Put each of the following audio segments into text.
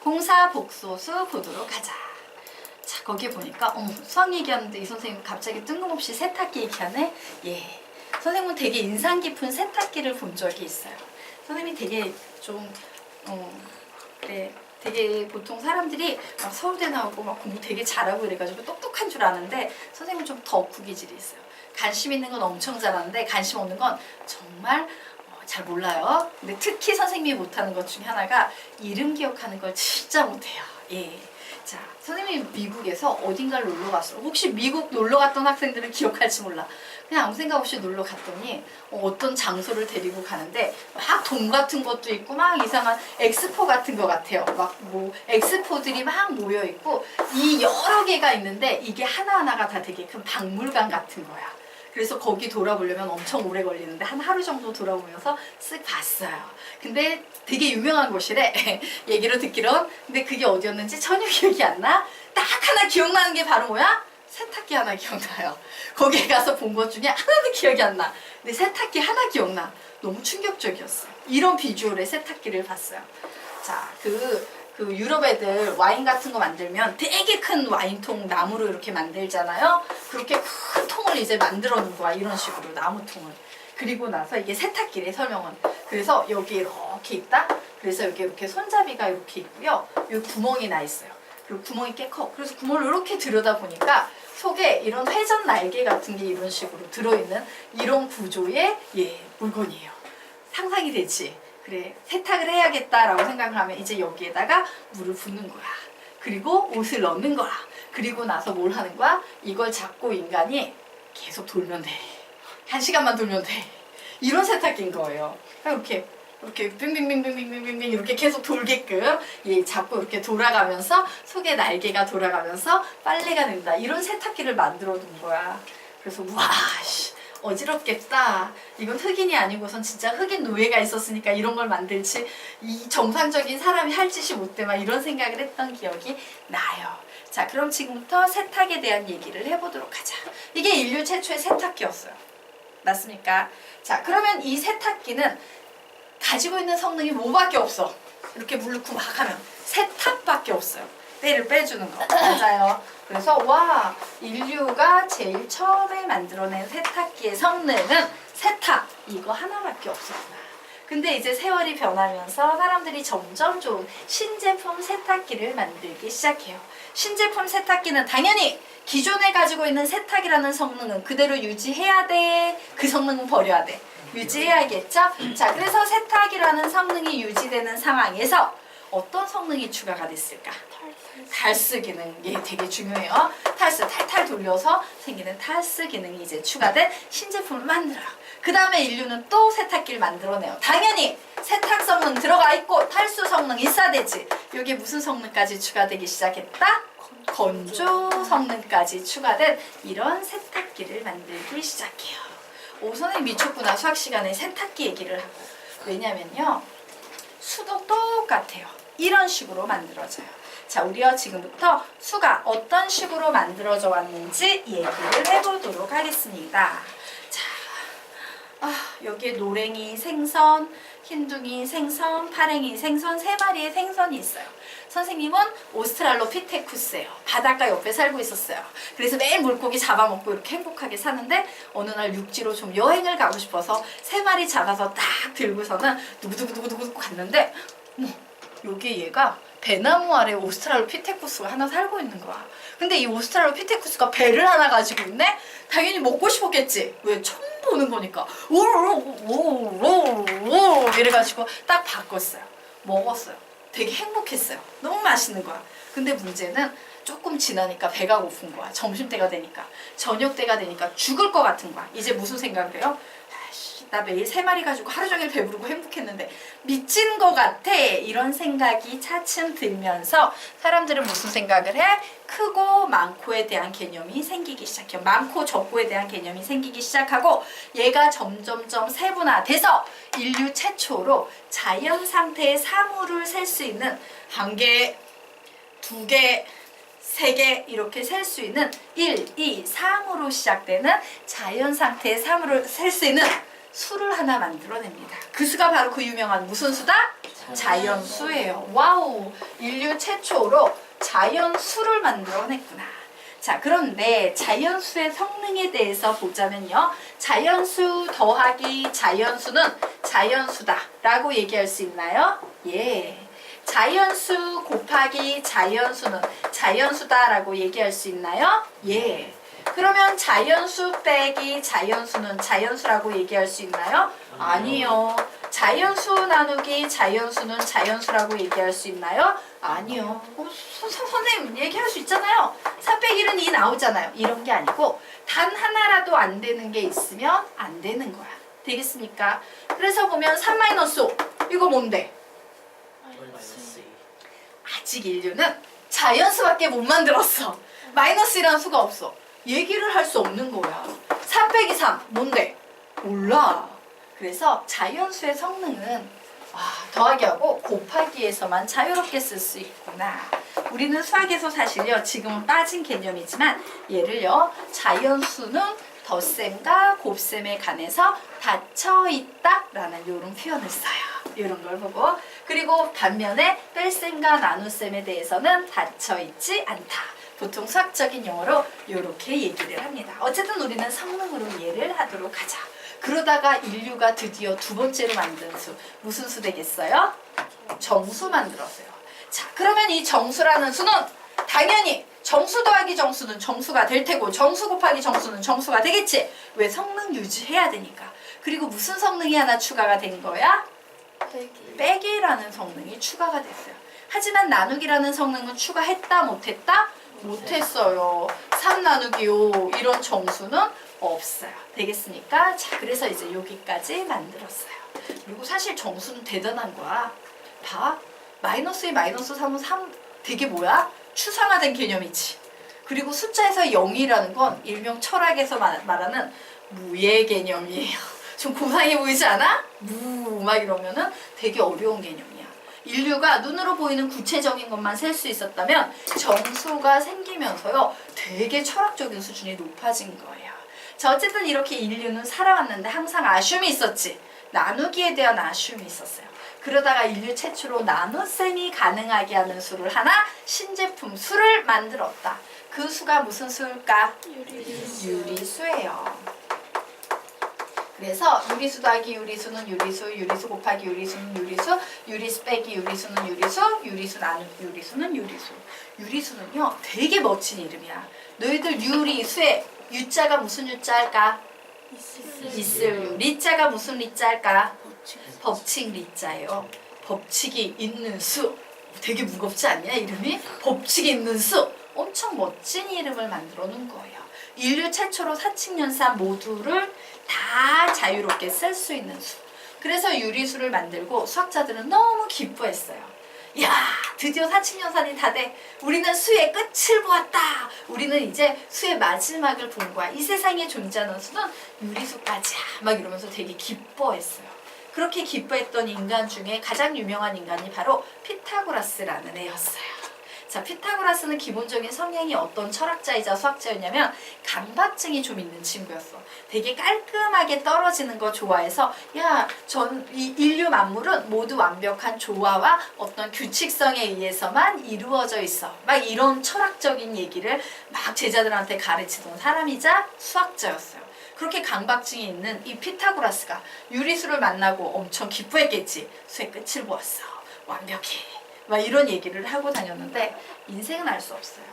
공사 복소수 보도록 하자. 자, 거기에 보니까 수학 얘기하는데 이 선생님 갑자기 뜬금없이 세탁기 얘기하네. 예, 선생님은 되게 인상 깊은 세탁기를 본 적이 있어요. 선생님이 되게 좀 그래, 되게 보통 사람들이 막 서울대 나오고 막 공부 되게 잘하고 이래가지고 똑똑한 줄 아는데 선생님은 좀 더 구기질이 있어요. 관심 있는 건 엄청 잘하는데 관심 없는 건 정말 잘 몰라요. 근데 특히 선생님이 못하는 것 중에 하나가 이름 기억하는 걸 진짜 못해요. 예. 자, 선생님이 미국에서 어딘가를 놀러 갔어요. 혹시 미국 놀러 갔던 학생들은 기억할지 몰라. 그냥 아무 생각 없이 놀러 갔더니 어떤 장소를 데리고 가는데 막 돔 같은 것도 있고 막 이상한 엑스포 같은 것 같아요. 막 뭐 엑스포들이 막 모여 있고 이 여러 개가 있는데 이게 하나하나가 다 되게 큰 박물관 같은 거야. 그래서 거기 돌아보려면 엄청 오래 걸리는데 한 하루 정도 돌아보면서 쓱 봤어요. 근데 되게 유명한 곳이래. 얘기로 듣기론. 근데 그게 어디였는지 전혀 기억이 안 나. 딱 하나 기억나는 게 바로 뭐야? 세탁기 하나 기억나요. 거기에 가서 본 것 중에 하나도 기억이 안 나. 근데 세탁기 하나 기억나. 너무 충격적이었어요. 이런 비주얼의 세탁기를 봤어요. 자, 그 유럽 애들 와인 같은 거 만들면 되게 큰 와인통 나무로 이렇게 만들잖아요. 그렇게 큰 통을 이제 만들어 놓은 거야. 이런 식으로 나무통을. 그리고 나서 이게 세탁기래 설명은. 그래서 여기 이렇게 있다. 그래서 여기 이렇게 손잡이가 이렇게 있고요. 여기 구멍이 나 있어요. 그리고 구멍이 꽤 커. 그래서 구멍을 이렇게 들여다 보니까 속에 이런 회전 날개 같은 게 이런 식으로 들어있는 이런 구조의 물건이에요. 상상이 되지? 그래, 세탁을 해야겠다라고 생각을 하면 이제 여기에다가 물을 붓는 거야. 그리고 옷을 넣는 거야. 그리고 나서 뭘 하는 거야? 이걸 잡고 인간이 계속 돌면 돼. 1시간만 돌면 돼. 이런 세탁기인 거예요. 이렇게 빙빙빙빙빙빙빙 이렇게 계속 돌게끔 잡고 이렇게 돌아가면서 속에 날개가 돌아가면서 빨래가 된다. 이런 세탁기를 만들어 놓은 거야. 그래서 와, 어지럽겠다. 이건 흑인이 아니고선 진짜 흑인 노예가 있었으니까 이런 걸 만들지 이 정상적인 사람이 할 짓이 못 돼. 막 이런 생각을 했던 기억이 나요. 자, 그럼 지금부터 세탁에 대한 얘기를 해보도록 하자. 이게 인류 최초의 세탁기였어요. 맞습니까? 자, 그러면 이 세탁기는 가지고 있는 성능이 뭐밖에 없어. 이렇게 물 넣고 막 하면 세탁밖에 없어요. 때를 빼주는 거. 맞아요. 그래서 와, 인류가 제일 처음에 만들어낸 세탁기의 성능은 세탁 이거 하나밖에 없었구나. 근데 이제 세월이 변하면서 사람들이 점점 좋은 신제품 세탁기를 만들기 시작해요. 신제품 세탁기는 당연히 기존에 가지고 있는 세탁이라는 성능은 그대로 유지해야 돼. 그 성능은 버려야 돼. 유지해야겠죠? 자, 그래서 세탁이라는 성능이 유지되는 상황에서 어떤 성능이 추가가 됐을까? 탈수 기능. 얘 되게 중요해요. 탈수 탈탈 돌려서 생기는 탈수 기능이 이제 추가된 신제품을 만들어요. 그 다음에 인류는 또 세탁기를 만들어내요. 당연히 세탁 성능 들어가 있고 탈수 성능 있어야 되지. 여기에 무슨 성능까지 추가되기 시작했다? 건조 성능까지 추가된 이런 세탁기를 만들기 시작해요. 오, 선생님 미쳤구나. 수학 시간에 세탁기 얘기를 하고. 왜냐면요, 수도 똑같아요. 이런 식으로 만들어져요. 자, 우리가 지금부터 수가 어떤 식으로 만들어져 왔는지 얘기를 해보도록 하겠습니다. 자, 여기에 노랭이 생선, 흰둥이 생선, 파랭이 생선, 3마리의 생선이 있어요. 선생님은 오스트랄로피테쿠스예요. 바닷가 옆에 살고 있었어요. 그래서 매일 물고기 잡아먹고 이렇게 행복하게 사는데 어느 날 육지로 좀 여행을 가고 싶어서 3마리 잡아서 딱 들고서는 두구두구두구두구 갔는데 여기에 얘가 배나무 아래 오스트랄로피테쿠스가 하나 살고 있는 거야. 근데 이 오스트랄로피테쿠스가 배를 하나 가지고 있네? 당연히 먹고 싶었겠지. 왜? 처음 보는 거니까. 오오오오오 이래가지고 딱 바꿨어요. 먹었어요. 되게 행복했어요. 너무 맛있는 거야. 근데 문제는 조금 지나니까 배가 고픈 거야. 점심때가 되니까. 저녁때가 되니까 죽을 것 같은 거야. 이제 무슨 생각을 해요? 나 매일 3마리 가지고 하루 종일 배부르고 행복했는데 미친 것 같아. 이런 생각이 차츰 들면서 사람들은 무슨 생각을 해? 크고 많고에 대한 개념이 생기기 시작해요. 많고 적고에 대한 개념이 생기기 시작하고 얘가 점점점 세분화돼서 인류 최초로 자연 상태의 사물을 셀 수 있는 1개, 2개, 3개 이렇게 셀 수 있는 1, 2, 3으로 시작되는 자연 상태의 사물을 셀 수 있는 수를 하나 만들어냅니다. 그 수가 바로 그 유명한 무슨 수다? 자연수예요. 와우! 인류 최초로 자연수를 만들어냈구나. 자, 그런데 자연수의 성능에 대해서 보자면요. 자연수 더하기 자연수는 자연수다 라고 얘기할 수 있나요? 예. 자연수 곱하기 자연수는 자연수다 라고 얘기할 수 있나요? 예. 그러면 자연수 빼기 자연수는 자연수라고 얘기할 수 있나요? 아니요. 자연수 나누기 자연수는 자연수라고 얘기할 수 있나요? 아니요. 선생님 얘기할 수 있잖아요. 3 빼기 1은 2 나오잖아요. 이런 게 아니고 단 하나라도 안 되는 게 있으면 안 되는 거야. 되겠습니까? 그래서 보면 3-5 이거 뭔데? 아직 인류는 자연수밖에 못 만들었어. 마이너스라는 수가 없어. 얘기를 할 수 없는 거야. 3 빼기 3 뭔데? 몰라. 그래서 자연수의 성능은 더하기하고 곱하기에서만 자유롭게 쓸 수 있구나. 우리는 수학에서 사실요 지금은 빠진 개념이지만 얘를요 자연수는 덧셈과 곱셈에 관해서 닫혀있다 라는 이런 표현을 써요. 이런 걸 보고 그리고 반면에 뺄셈과 나눗셈에 대해서는 닫혀있지 않다. 보통 수학적인 용어로 이렇게 얘기를 합니다. 어쨌든 우리는 성능으로 이해를 하도록 하자. 그러다가 인류가 드디어 두 번째로 만든 수 무슨 수 되겠어요? 정수 만들었어요. 자, 그러면 이 정수라는 수는 당연히 정수 더하기 정수는 정수가 될 테고 정수 곱하기 정수는 정수가 되겠지. 왜? 성능 유지해야 되니까. 그리고 무슨 성능이 하나 추가가 된 거야? 빼기라는 성능이 추가가 됐어요. 하지만 나누기라는 성능은 추가했다 못했다? 못했어요. 3 나누기 5 이런 정수는 없어요. 되겠습니까? 자, 그래서 이제 여기까지 만들었어요. 그리고 사실 정수는 대단한 거야. 봐. 마이너스에 마이너스 3은 3 되게 뭐야? 추상화된 개념이지. 그리고 숫자에서 0이라는 건 일명 철학에서 말하는 무의 개념이에요. 좀 고상해 보이지 않아? 무 막 이러면은 되게 어려운 개념이야. 인류가 눈으로 보이는 구체적인 것만 셀 수 있었다면 정수가 생기면서요 되게 철학적인 수준이 높아진 거예요. 자, 어쨌든 이렇게 인류는 살아왔는데 항상 아쉬움이 있었지. 나누기에 대한 아쉬움이 있었어요. 그러다가 인류 최초로 나눗셈이 가능하게 하는 수를 하나 신제품 수를 만들었다. 그 수가 무슨 수일까? 유리수예요. 그래서 유리수 더하기 유리수는 유리수, 유리수 곱하기 유리수는 유리수, 유리수 빼기 유리수는 유리수, 유리수 나누기 유리수는 유리수. 유리수는요 되게 멋진 이름이야. 너희들 유리수에 유자가 무슨 유자일까? 있을 유. 리자가 무슨 리자일까? 법칙 리자예요. 법칙이 있는 수. 되게 무겁지 않냐 이름이? 법칙이 있는 수. 엄청 멋진 이름을 만들어 놓은 거예요. 인류 최초로 사칙연산 모두를 다 자유롭게 쓸 수 있는 수. 그래서 유리수를 만들고 수학자들은 너무 기뻐했어요. 야, 드디어 사칙연산이 다 돼. 우리는 수의 끝을 보았다. 우리는 이제 수의 마지막을 본 거야. 이 세상에 존재하는 수는 유리수까지야. 막 이러면서 되게 기뻐했어요. 그렇게 기뻐했던 인간 중에 가장 유명한 인간이 바로 피타고라스라는 애였어요. 자, 피타고라스는 기본적인 성향이 어떤 철학자이자 수학자였냐면 강박증이 좀 있는 친구였어. 되게 깔끔하게 떨어지는 거 좋아해서 이 인류 만물은 모두 완벽한 조화와 어떤 규칙성에 의해서만 이루어져 있어. 막 이런 철학적인 얘기를 막 제자들한테 가르치던 사람이자 수학자였어요. 그렇게 강박증이 있는 이 피타고라스가 유리수를 만나고 엄청 기뻐했겠지. 수의 끝을 보았어. 완벽해. 막 이런 얘기를 하고 다녔는데 인생은 알 수 없어요.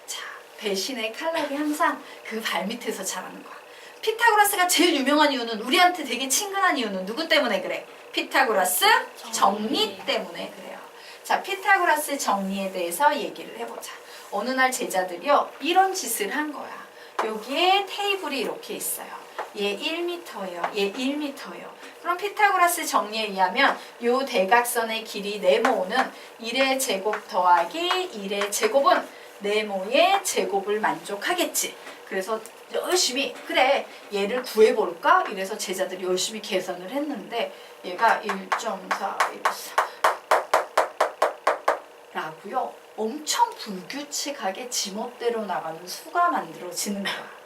자, 배신의 칼날이 항상 그 발밑에서 자라는 거야. 피타고라스가 제일 유명한 이유는 우리한테 되게 친근한 이유는 누구 때문에 그래? 피타고라스 정리 때문에 그래요. 자, 피타고라스 정리에 대해서 얘기를 해보자. 어느 날 제자들이요 이런 짓을 한 거야. 여기에 테이블이 이렇게 있어요. 얘 1m예요. 얘 1m예요. 그럼 피타고라스 정리에 의하면 요 대각선의 길이 네모는 1의 제곱 더하기 1의 제곱은 네모의 제곱을 만족하겠지. 그래서 열심히 그래 얘를 구해볼까? 이래서 제자들이 열심히 계산을 했는데 얘가 1.4 라고요. 엄청 불규칙하게 지멋대로 나가는 수가 만들어지는 거야.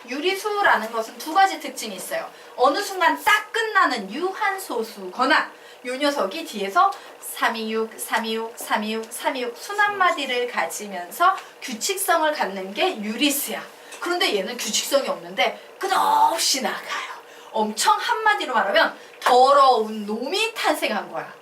유리수라는 것은 두 가지 특징이 있어요. 어느 순간 딱 끝나는 유한소수거나 요 녀석이 뒤에서 326, 326, 326, 326 순한마디를 가지면서 규칙성을 갖는 게 유리수야. 그런데 얘는 규칙성이 없는데 끝없이 나가요. 엄청 한마디로 말하면 더러운 놈이 탄생한 거야.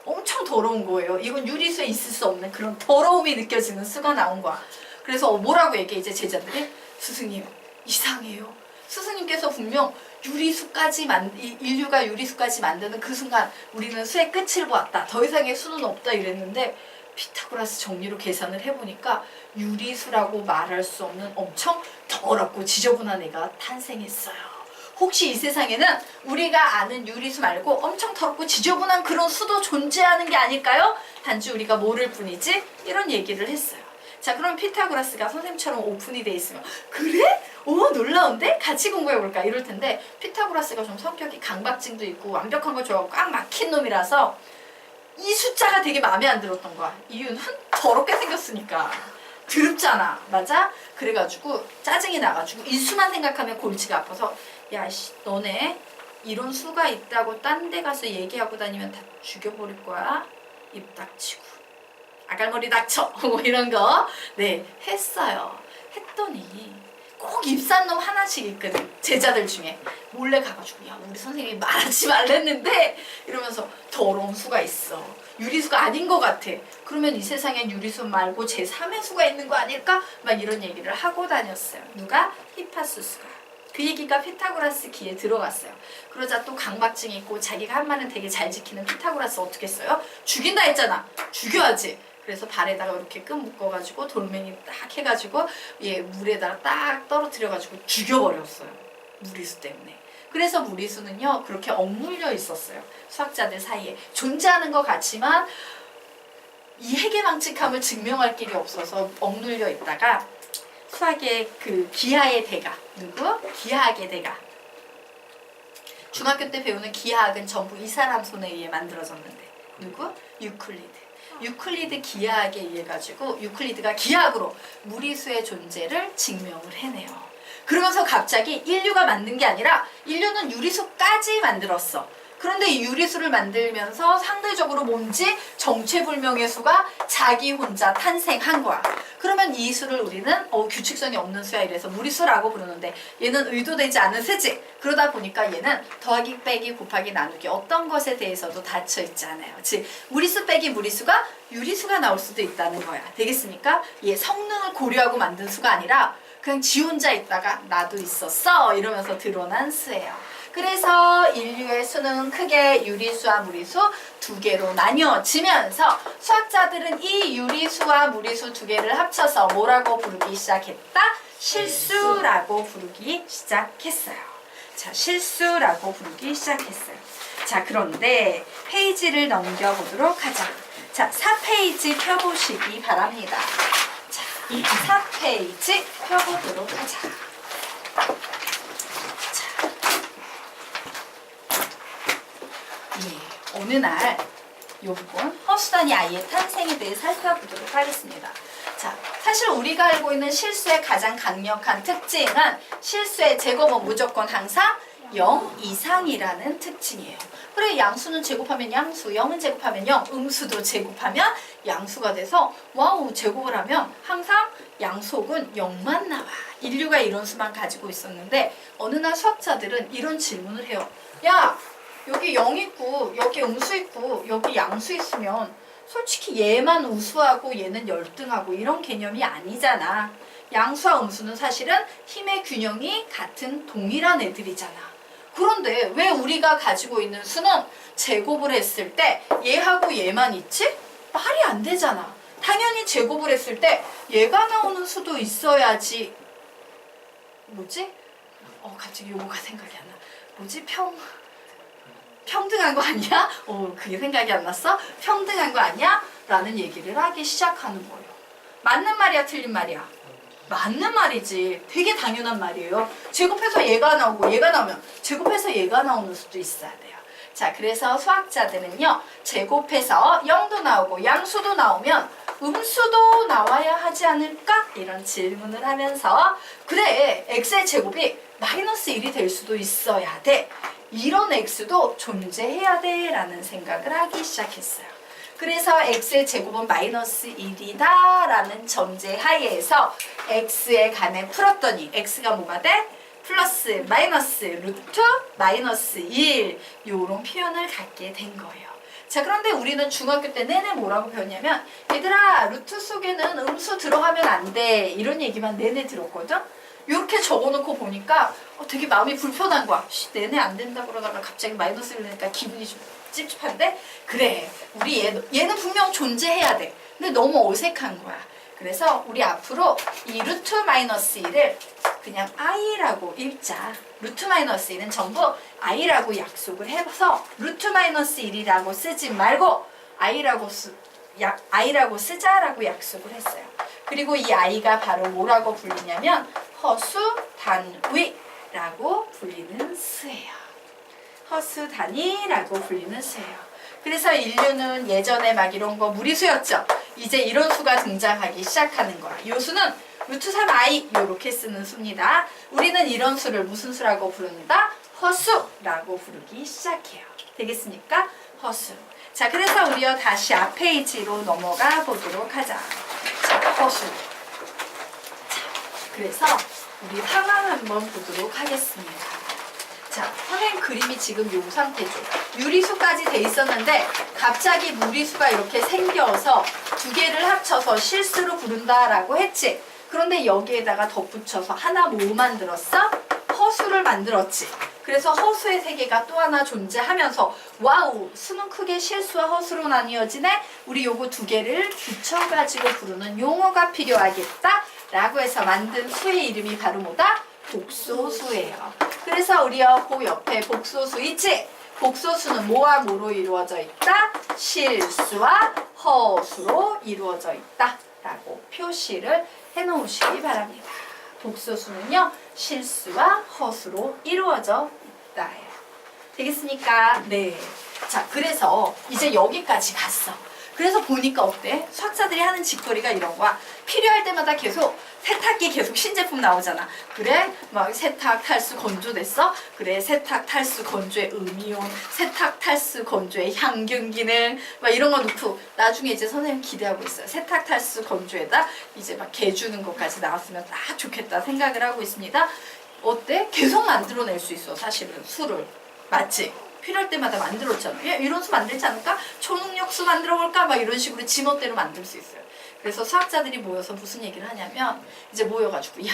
엄청 더러운 거예요. 이건 유리수에 있을 수 없는 그런 더러움이 느껴지는 수가 나온 거야. 그래서 뭐라고 얘기해 이제 제자들이? 스승님 이상해요. 스승님께서 분명 인류가 유리수까지 만드는 그 순간 우리는 수의 끝을 보았다. 더 이상의 수는 없다 이랬는데 피타고라스 정리로 계산을 해보니까 유리수라고 말할 수 없는 엄청 더럽고 지저분한 애가 탄생했어요. 혹시 이 세상에는 우리가 아는 유리수 말고 엄청 더럽고 지저분한 그런 수도 존재하는 게 아닐까요? 단지 우리가 모를 뿐이지? 이런 얘기를 했어요. 자, 그럼 피타고라스가 선생님처럼 오픈이 돼 있으면 그래? 오, 놀라운데? 같이 공부해볼까? 이럴 텐데 피타고라스가 좀 성격이 강박증도 있고 완벽한 거 좋아하고 꽉 막힌 놈이라서 이 숫자가 되게 마음에 안 들었던 거야. 이유는 더럽게 생겼으니까. 더럽잖아. 맞아? 그래가지고 짜증이 나가지고 이 수만 생각하면 골치가 아파서 야, 씨, 너네 이런 수가 있다고 딴 데 가서 얘기하고 다니면 다 죽여버릴 거야. 입 닥치고 아갈머리 닥쳐 뭐 이런 거 네 했어요. 했더니 꼭 입산 놈 하나씩 있거든. 제자들 중에 몰래 가가지고 야, 우리 선생님이 말하지 말랬는데 이러면서 더러운 수가 있어. 유리수가 아닌 것 같아. 그러면 이 세상엔 유리수 말고 제3의 수가 있는 거 아닐까? 막 이런 얘기를 하고 다녔어요. 누가? 히파수스가. 그 얘기가 피타고라스 귀에 들어갔어요. 그러자 또 강박증이 있고 자기가 한 말은 되게 잘 지키는 피타고라스 어떻게 했어요? 죽인다 했잖아. 죽여야지. 그래서 발에다가 이렇게 끈 묶어가지고 돌멩이 딱 해가지고 얘 물에다가 딱 떨어뜨려가지고 죽여버렸어요. 무리수 때문에. 그래서 무리수는요 그렇게 억눌려 있었어요. 수학자들 사이에 존재하는 것 같지만 이 해계망측함을 증명할 길이 없어서 억눌려 있다가 수학의 그 기하의 대가 누구? 기하학의 대가. 중학교 때 배우는 기하학은 전부 이 사람 손에 의해 만들어졌는데 누구? 유클리드. 유클리드 기하학에 의해 가지고 유클리드가 기하학으로 무리수의 존재를 증명을 해내요. 그러면서 갑자기 인류가 만든 게 아니라 인류는 유리수까지 만들었어. 그런데 이 유리수를 만들면서 상대적으로 뭔지 정체불명의 수가 자기 혼자 탄생한 거야. 그러면 이 수를 우리는 규칙성이 없는 수야 이래서 무리수라고 부르는데 얘는 의도되지 않은 수지. 그러다 보니까 얘는 더하기 빼기 곱하기 나누기 어떤 것에 대해서도 닫혀 있지 않아요. 즉 무리수 빼기 무리수가 유리수가 나올 수도 있다는 거야. 되겠습니까? 얘 성능을 고려하고 만든 수가 아니라 그냥 지 혼자 있다가 나도 있었어 이러면서 드러난 수예요. 그래서 인류의 수는 크게 유리수와 무리수 두 개로 나뉘어지면서 수학자들은 이 유리수와 무리수 두 개를 합쳐서 뭐라고 부르기 시작했다? 실수라고 부르기 시작했어요. 자, 실수라고 부르기 시작했어요. 자, 그런데 페이지를 넘겨보도록 하자. 자, 4페이지 펴보시기 바랍니다. 자, 4페이지 펴보도록 하자. 어느 날 요 부분 허수단위 아이의 탄생에 대해 살펴보도록 하겠습니다. 자, 사실 우리가 알고 있는 실수의 가장 강력한 특징은 실수의 제곱은 무조건 항상 0 이상이라는 특징이에요. 그래, 양수는 제곱하면 양수, 0은 제곱하면 0, 음수도 제곱하면 양수가 돼서 와우, 제곱을 하면 항상 양속은 0만 나와. 인류가 이런 수만 가지고 있었는데 어느 날 수학자들은 이런 질문을 해요. 야, 여기 0 있고 여기 음수 있고 여기 양수 있으면 솔직히 얘만 우수하고 얘는 열등하고 이런 개념이 아니잖아. 양수와 음수는 사실은 힘의 균형이 같은 동일한 애들이잖아. 그런데 왜 우리가 가지고 있는 수는 제곱을 했을 때 얘하고 얘만 있지? 말이 안 되잖아. 당연히 제곱을 했을 때 얘가 나오는 수도 있어야지. 뭐지? 갑자기 요거가 생각이 안 나. 뭐지? 평등한 거 아니야? 그게 생각이 안 났어? 평등한 거 아니야? 라는 얘기를 하기 시작하는 거예요. 맞는 말이야, 틀린 말이야? 맞는 말이지. 되게 당연한 말이에요. 제곱해서 얘가 나오고 얘가 나오면 제곱해서 얘가 나오는 수도 있어야 돼요. 자, 그래서 수학자들은요, 제곱해서 0도 나오고 양수도 나오면 음수도 나와야 하지 않을까? 이런 질문을 하면서 그래, x의 제곱이 마이너스 1이 될 수도 있어야 돼. 이런 x도 존재해야 돼 라는 생각을 하기 시작했어요. 그래서 x의 제곱은 마이너스 1이다 라는 전제 하에서 x에 관해 풀었더니 x가 뭐가 돼? 플러스 마이너스 루트 마이너스 1 요런 표현을 갖게 된 거예요. 자, 그런데 우리는 중학교 때 내내 뭐라고 배웠냐면 얘들아 루트 속에는 음수 들어가면 안 돼 이런 얘기만 내내 들었거든. 이렇게 적어놓고 보니까 되게 마음이 불편한 거야. 내내 안 된다 그러다가 갑자기 마이너스를 내니까 기분이 좀 찝찝한데 그래 우리 얘는 분명 존재해야 돼. 근데 너무 어색한 거야. 그래서 우리 앞으로 이 루트 마이너스 1을 그냥 i라고 읽자. 루트 마이너스 1은 전부 i라고 약속을 해서 루트 마이너스 1이라고 쓰지 말고 i라고 쓰자라고 약속을 했어요. 그리고 이 i가 바로 뭐라고 불리냐면 허수 단위라고 불리는 수예요. 허수 단위라고 불리는 수예요. 그래서 인류는 예전에 막 이런 거 무리수였죠. 이제 이런 수가 등장하기 시작하는 거야. 이 수는 루트 3i 이렇게 쓰는 수입니다. 우리는 이런 수를 무슨 수라고 부릅니다? 허수라고 부르기 시작해요. 되겠습니까? 허수. 자, 그래서 우리요 다시 앞 페이지로 넘어가 보도록 하자. 자, 허수. 자, 그래서 우리 상황 한번 보도록 하겠습니다. 자, 선생님 그림이 지금 이 상태죠. 유리수까지 돼 있었는데 갑자기 무리수가 이렇게 생겨서 두 개를 합쳐서 실수로 부른다라고 했지. 그런데 여기에다가 덧붙여서 하나 뭐 만들었어? 허수를 만들었지. 그래서 허수의 세계가 또 하나 존재하면서 와우, 수는 크게 실수와 허수로 나뉘어지네. 우리 요거 두 개를 붙여가지고 부르는 용어가 필요하겠다 라고 해서 만든 수의 이름이 바로 뭐다? 복소수예요. 그래서 우리요 그 옆에 복소수 있지? 복소수는 뭐와 뭐로 이루어져 있다? 실수와 허수로 이루어져 있다 라고 표시를 해놓으시기 바랍니다. 복소수는요 실수와 허수로 이루어져 있다. 되겠습니까? 네. 자, 그래서 이제 여기까지 갔어. 그래서 보니까 어때? 수학자들이 하는 짓거리가 이런 거야. 필요할 때마다 계속 세탁기 계속 신제품 나오잖아. 그래? 막 세탁 탈수 건조됐어? 그래, 세탁 탈수 건조의 음이온, 세탁 탈수 건조의 향균 기능 막 이런 거 넣고 나중에 이제 선생님 기대하고 있어요. 세탁 탈수 건조에다 이제 막 개 주는 것까지 나왔으면 딱 좋겠다 생각을 하고 있습니다. 어때? 계속 만들어낼 수 있어 사실은 수를. 맞지? 필요할 때마다 만들었잖아. 야, 이런 수 만들지 않을까? 초능력수 만들어볼까? 막 이런 식으로 지멋대로 만들 수 있어요. 그래서 수학자들이 모여서 무슨 얘기를 하냐면 이제 모여가지고 야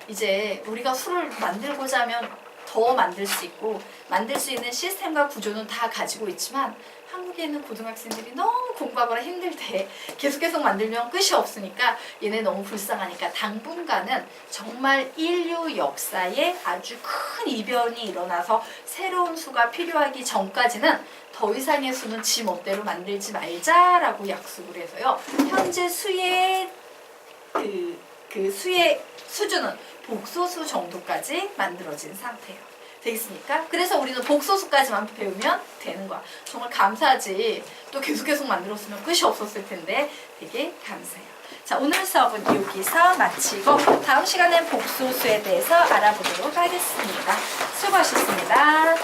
이제 우리가 수를 만들고자 하면 더 만들 수 있고 만들 수 있는 시스템과 구조는 다 가지고 있지만 한국에 있는 고등학생들이 너무 공부하느라 힘들대. 계속 만들면 끝이 없으니까 얘네 너무 불쌍하니까 당분간은 정말 인류 역사에 아주 큰 이변이 일어나서 새로운 수가 필요하기 전까지는 더 이상의 수는 지 멋대로 만들지 말자라고 약속을 해서요. 현재 수의 그 수의 수준은 복소수 정도까지 만들어진 상태예요. 되겠습니까? 그래서 우리는 복소수까지만 배우면 되는 거야. 정말 감사하지. 또 계속 만들었으면 끝이 없었을 텐데 되게 감사해요. 자, 오늘 수업은 여기서 마치고 다음 시간엔 복소수에 대해서 알아보도록 하겠습니다. 수고하셨습니다.